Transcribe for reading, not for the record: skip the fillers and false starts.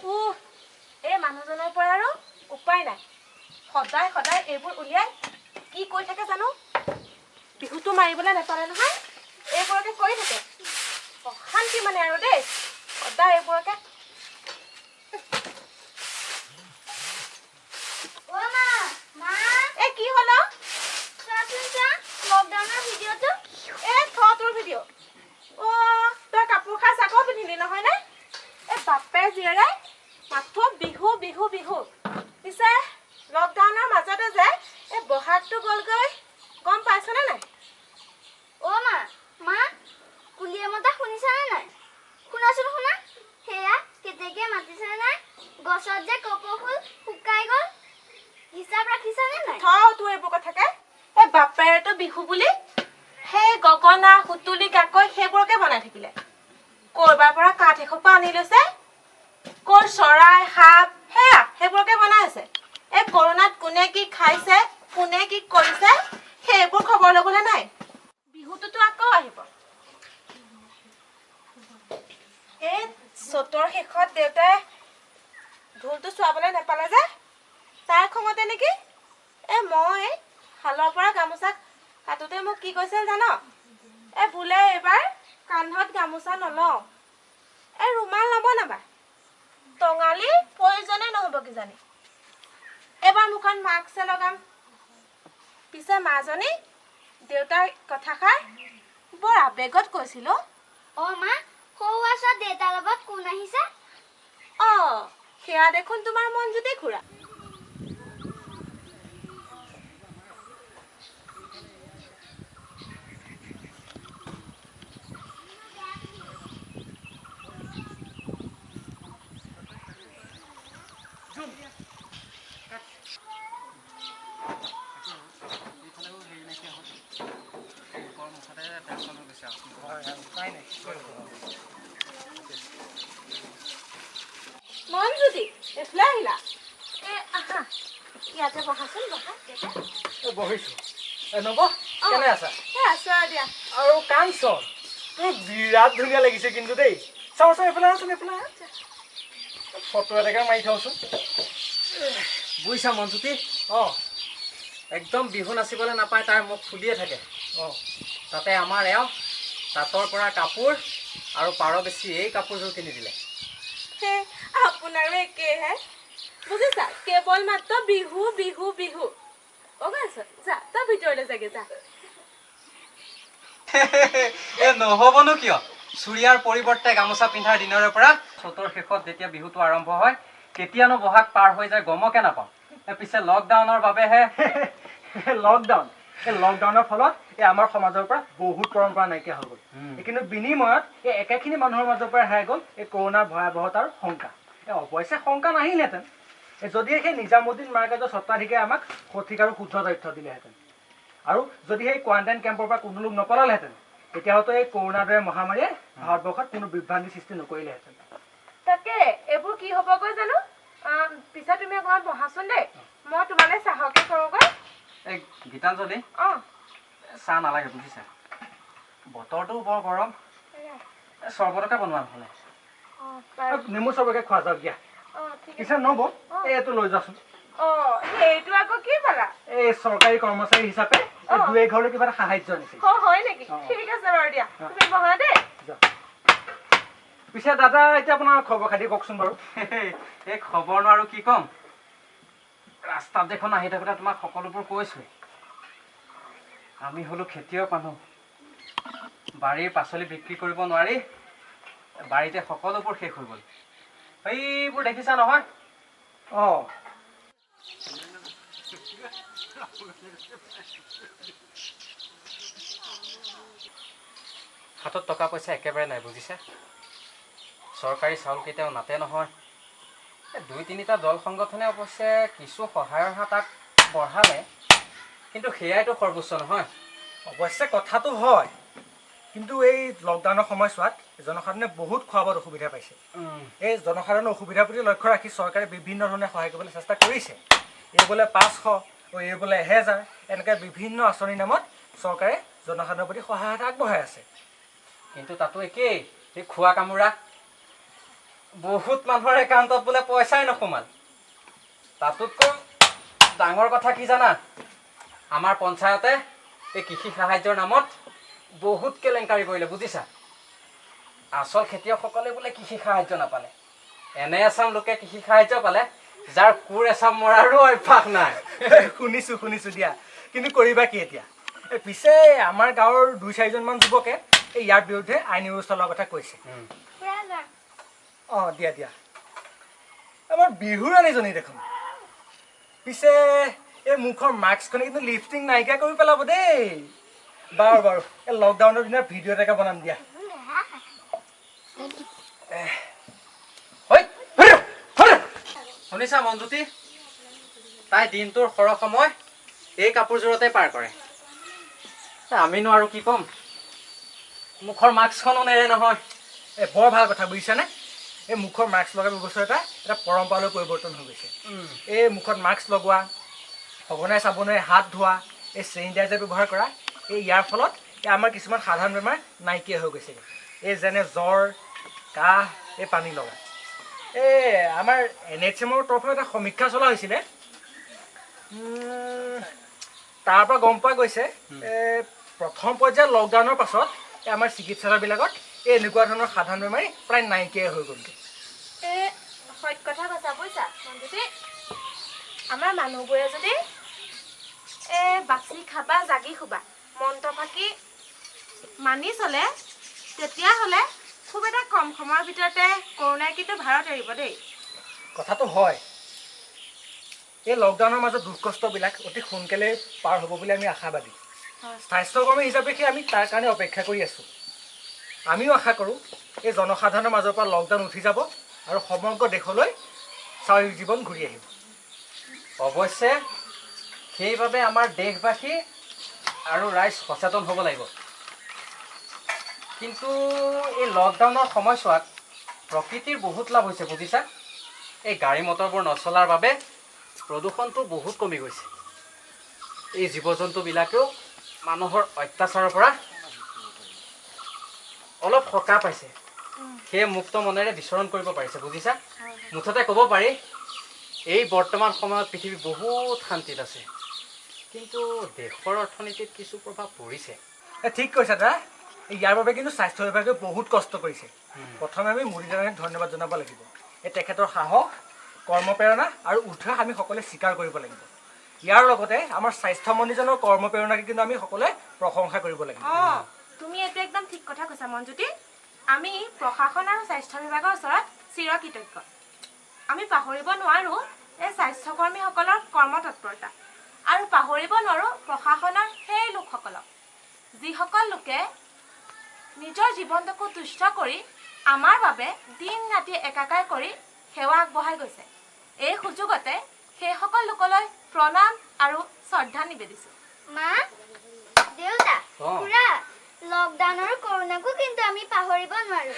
এই মানুহজনৰ পৰা আৰু উপায় নাই সদায় সদায় এইবোৰ উলিয়াই কি কৈ থাকে জানো বিহুটো মাৰিবলৈ নাপালে নহয় এইবোৰকে কৈ থাকে অশান্তি মানে আৰু দেই সদায় এইবোৰকে কি হলো লকডাউনৰ ভিডিঅ'টো তোৰ ভিডিঅ' তই কাপোৰ খাই আকৌ পিন্ধিলি নহয় নে বাপে জীয়েৰাই মাথো বিহু বিহু বিহু পিছে লকডাউনৰ মাজতে যে এই বহাগটো গ'লগৈ গম পাইছনে নাই মা কুলিয়ে মতা শুনিছানে নাই শুনাচোন শুনা সেয়া কেতেকে মাতিছে নাই গছত যে কপৌ ফুল শুকাই গ'ল হিচাপ ৰাখিছানে নাই তোৰ এইবোৰ কথাকে এই বাপেৰেতো বিহু বুলি সেই গগনা সুতুলি কাকৈ সেইবোৰকে বনাই থাকিলে কৰবাৰ পৰা কাঠ এসোপা আনি লৈছে কৰ চৰাই সাপ সেয়া সেইবোৰকে বনাই আছে এই কৰোণাত কোনে কি খাইছে কোনে কি কৰিছে সেইবোৰ খবৰ ল'বলৈ নাই বিহুটোতো আকৌ আহিব এই চ'তৰ শেষত দেউতাই ঢোলটো চোৱাবলৈ নাপালে যে তাৰ খঙতে নেকি মই শালৰ পৰা গামোচা কাটোতে মোক কি কৈছিল জান বোলে এইবাৰ কান্ধত গামোচা নলওঁ ৰুমাল নবনাবা টঙালি প্ৰয়োজনে নহ'ব কিজানি এবাৰ মুখখন মাস্ক লগাম পিছে মাজনী দেউতাৰ কথাষাৰ বৰ আবেগত কৈছিল মা সৌ আছা দেউতাৰ লগত কোন আহিছে সেয়া দেখোন তোমাৰ মনজ্যোতি খুৰা মনজ্যোতি এইফালে আহিলা আহা ইয়াতে বহাচোন বহিছো নব কেনে আছা আছো আৰু দিয়া আৰু কাঞ্চন তোৰ বিৰাট ধুনীয়া লাগিছে কিন্তু দেই চাওচোন এইফালে আছোন এইফালে ফটো এটাকে মাৰি থওঁচোন বুজিছা মনজ্যোতি একদম বিহু নাচিবলৈ নাপায় তাৰ মুখ ফুলিয়ে থাকে তাতে আমাৰ এওঁ তাঁতৰ পৰা কাপোৰ আৰু পাৰ বেছি এই কাপোৰযোৰ কিনি দিলে আপোনাৰো একেহে বুজিছা কেৱল মাত্ৰ বিহু বিহু বিহু যা তই ভিতৰলৈ যাগে যা নহ'বনো কিয় চুৰিয়াৰ পৰিৱৰ্তে গামোচা পিন্ধাৰ দিনৰে পৰা চ'তৰ শেষত যেতিয়া বিহুটো আৰম্ভ হয় কেতিয়ানো বহাগ পাৰ হৈ যায় গমকে নাপাওঁ পিছে লকডাউনৰ বাবেহে লকডাউনৰ ফলত আমাৰ সমাজৰ পৰা বহুত পৰম্পৰা নাইকিয়া হৈ গ'ল কিন্তু বিনিময়ত একেখিনি মানুহৰ মাজৰ পৰা হেৰাই গ'ল এই কৰোণাৰ ভয়াৱহতাৰ শংকা অৱশ্যে শংকা নাহিলহেঁতেন যদিহে সেই নিজামুদ্দিন মাৰ্কেজৰ স্বত্বাধিকাৰীয়ে আমাক সঠিক আৰু শুদ্ধ তথ্য দিলেহেঁতেন আৰু যদি সেই কোৱাৰেণ্টাইন কেম্পৰ পৰা কোনো লোক নপলালেহেঁতেন তেতিয়াহ'লে এই কৰোণাৰ দৰে মহামাৰীয়ে ভাৰতবৰ্ষত কোনো বিভ্ৰান্তিৰ সৃষ্টি নকৰিলেহেঁতেন তাকে এইবোৰ কি হ'বগৈ জানো পিছে তুমি অকণমান বহাচোন দেই মই তোমালৈ চাহকে কৰোঁগৈ এই গীতাঞ্জলি চাহ নালাগে বুজিছা বতৰটো বৰ গৰম চৰ্বতকে বনোৱা নহ'লে নেমু চবকে খোৱা যাওক দিয়া পিছে নব এইটো লৈ যাচোন সেইটো আকৌ কি পালা এই চৰকাৰী কৰ্মচাৰী হিচাপে দুই এঘৰলৈ কিবা এটা সাহায্য আনিছিল হয় নেকি ঠিক আছে বাৰু দিয়া তুমি বহা দেই পিছে দাদা এতিয়া আপোনাৰ খবৰ খাতি কওকচোন বাৰু এই খবৰনো আৰু কি ক'ম ৰাস্তাত দেখোন আহি থাকোঁতে তোমাক সকলোবোৰ কৈছোঁৱেই আমি হ'লো খেতিয়ক মানুহ বাৰীৰ পাচলি বিক্ৰী কৰিব নোৱাৰি বাৰীতে সকলোবোৰ শেষ হৈ গ'ল এইবোৰ দেখিছা নহয় হাতত টকা পইচা একেবাৰে নাই বুজিছা চৰকাৰী চাউল কেতিয়াও নাতে নহয় দুই তিনিটা দল সংগঠনে অৱশ্যে কিছু সহায়ৰ হাত বঢ়ালে কিন্তু সেয়াইতো সৰ্বোচ্চ নহয় অৱশ্যে কথাটো হয় কিন্তু এই লকডাউনৰ সময়ছোৱাত জনসাধাৰণে বহুত খোৱা বোৱাত অসুবিধা পাইছে এই জনসাধাৰণৰ অসুবিধাৰ প্ৰতি লক্ষ্য ৰাখি চৰকাৰে বিভিন্ন ধৰণে সহায় কৰিবলৈ চেষ্টা কৰিছে এই বোলে 500 এই বোলে 1000 এনেকৈ বিভিন্ন আঁচনিৰ নামত চৰকাৰে জনসাধাৰণৰ প্ৰতি সহায়তা আগবঢ়াই আছে কিন্তু তাতো একেই এই খোৱা কামোৰা বহুত মানুহৰ একাউণ্টত বোলে পইচাই নোসোমাল। তাতোতকৈ ডাঙৰ কথা কি জানা? আমাৰ পঞ্চায়তে এই কৃষি সাহায্যৰ নামত বহুত কেলেংকাৰী কৰিলে, বুজিছা? আচল খেতিয়কসকলে বোলে কৃষি সাহায্য নাপালে। এনে এচাম লোকে কৃষি সাহায্য পালে যাৰ কোৰ এচাম মৰাৰো অভ্যাস নাই। শুনিছো দিয়া, কিন্তু কৰিবা কি এতিয়া? পিছে আমাৰ গাঁৱৰ 2-4জনমান যুৱকে এই ইয়াৰ বিৰুদ্ধে আইনী ব্যৱস্থা লোৱাৰ কথা কৈছে। অঁ দিয়া আমাৰ বিহু ৰাণীজনী দেখোন। পিছে এই মুখৰ মাস্কখনে কিন্তু লিফটিং নাইকিয়া কৰি পেলাব দেই। বাৰু এই লকডাউনৰ দিনা ভিডিঅ' এটাকে বনাম দিয়া। শুনিছা মঞ্জুতি? তাই দিনটোৰ সৰহ সময় এই কাপোৰযোৰতে পাৰ কৰে। আমিনো আৰু কি ক'ম? মুখৰ মাস্কখনো নেৰে নহয়। বৰ ভাল কথা বুজিছানে? এই মুখৰ মাস্ক লগা ব্যৱস্থা এটা পৰম্পৰালৈ পৰিৱৰ্তন হৈ গৈছে। এই মুখত মাস্ক লগোৱা, সঘনাই চাবোনেৰে হাত ধোৱা, এই চেনিটাইজাৰ ব্যৱহাৰ কৰা, এই ইয়াৰ ফলত আমাৰ কিছুমান সাধাৰণ বেমাৰ নাইকিয়া হৈ গৈছে। এই যেনে জ্বৰ, কাহ, এই পানী লগা। এই আমাৰ NHM-ৰ তৰফৰ এটা সমীক্ষা চলা হৈছিলে। তাৰ পৰা গম পোৱা গৈছে প্ৰথম পৰ্যায়ৰ লকডাউনৰ পাছত আমাৰ চিকিৎসালয়বিলাকত এই এনেকুৱা ধৰণৰ সাধাৰণ বেমাৰী প্ৰায় নাইকিয়াই হৈ গ'লগৈ। সত্য কথা কৈছা বুজিছা মঞ্জুতি। আমাৰ মানুহবোৰে যদি বাচি খাবা জাগি শুবা মন্ত্ৰ ফাঁকি মানি চলে, তেতিয়াহ'লে খুব এটা কম সময়ৰ ভিতৰতে কৰোণাই কিন্তু ভাৰত এৰিব দেই। কথাটো হয়। এই লকডাউনৰ মাজত দুখ কষ্টবিলাক অতি সোনকালে পাৰ হ'ব বুলি আমি আশাবাদী। স্বাস্থ্যকৰ্মী হিচাপে আমি তাৰ কাৰণে অপেক্ষা কৰি আছোঁ। আমিও আশা কৰোঁ এই জনসাধাৰণৰ মাজৰ পৰা লকডাউন উঠি যাব আৰু সমগ্ৰ দেশলৈ স্বাভাৱিক জীৱন ঘূৰি আহিব। অৱশ্যে সেইবাবে আমাৰ দেশবাসী আৰু ৰাইজ সচেতন হ'ব লাগিব। কিন্তু এই লকডাউনৰ সময়ছোৱাত প্ৰকৃতিৰ বহুত লাভ হৈছে, বুজিছা? এই গাড়ী মটৰবোৰ নচলাৰ বাবে প্ৰদূষণটো বহুত কমি গৈছে। এই জীৱ জন্তুবিলাকেও মানুহৰ অত্যাচাৰৰ পৰা অলপ সকাহ পাইছে। সেয়ে মুক্ত মনেৰে বিচৰণ কৰিব পাৰিছে, বুজিছা? মুঠতে ক'ব পাৰি এই বৰ্তমান সময়ত পৃথিৱী বহুত শান্তিত আছে। কিন্তু দেশৰ অৰ্থনীতিত কিছু প্ৰভাৱ পৰিছে। ঠিক কৈছা দা। ইয়াৰ বাবে কিন্তু স্বাস্থ্য বিভাগে বহুত কষ্ট কৰিছে। প্ৰথমে আমি মোদী দাদাক ধন্যবাদ জনাব লাগিব। তেখেতৰ সাহস, কৰ্মপ্ৰেৰণা আৰু উৎসাহ আমি সকলোৱে স্বীকাৰ কৰিব লাগিব। ইয়াৰ লগতে আমাৰ স্বাস্থ্যমন্ত্ৰীজনৰ কৰ্মপ্ৰেৰণাকে কিন্তু আমি সকলোৱে প্ৰশংসা কৰিব লাগিব। তুমি এইটো একদম ঠিক কথা কৈছা মঞ্জুতি। আমি প্ৰশাসন আৰু স্বাস্থ্য বিভাগৰ ওচৰত চিৰকৃতজ্ঞ। আমি পাহৰিব নোৱাৰোঁ এই স্বাস্থ্যকৰ্মীসকলৰ কৰ্মতৎপৰতা, আৰু পাহৰিব নোৱাৰোঁ প্ৰশাসনৰ সেই লোকসকলক, যিসকল লোকে নিজৰ জীৱনটোকো তুষ্ট কৰি আমাৰ বাবে দিন ৰাতি একাকাৰ কৰি সেৱা আগবঢ়াই গৈছে। এই সুযোগতে সেইসকল লোকলৈ প্ৰণাম আৰু শ্ৰদ্ধা নিবেদিছোঁ। মা, দেউতা, খুৰা, লকডাউনৰ কৰোণাকো কিন্তু আমি পাহৰিব নোৱাৰোঁ।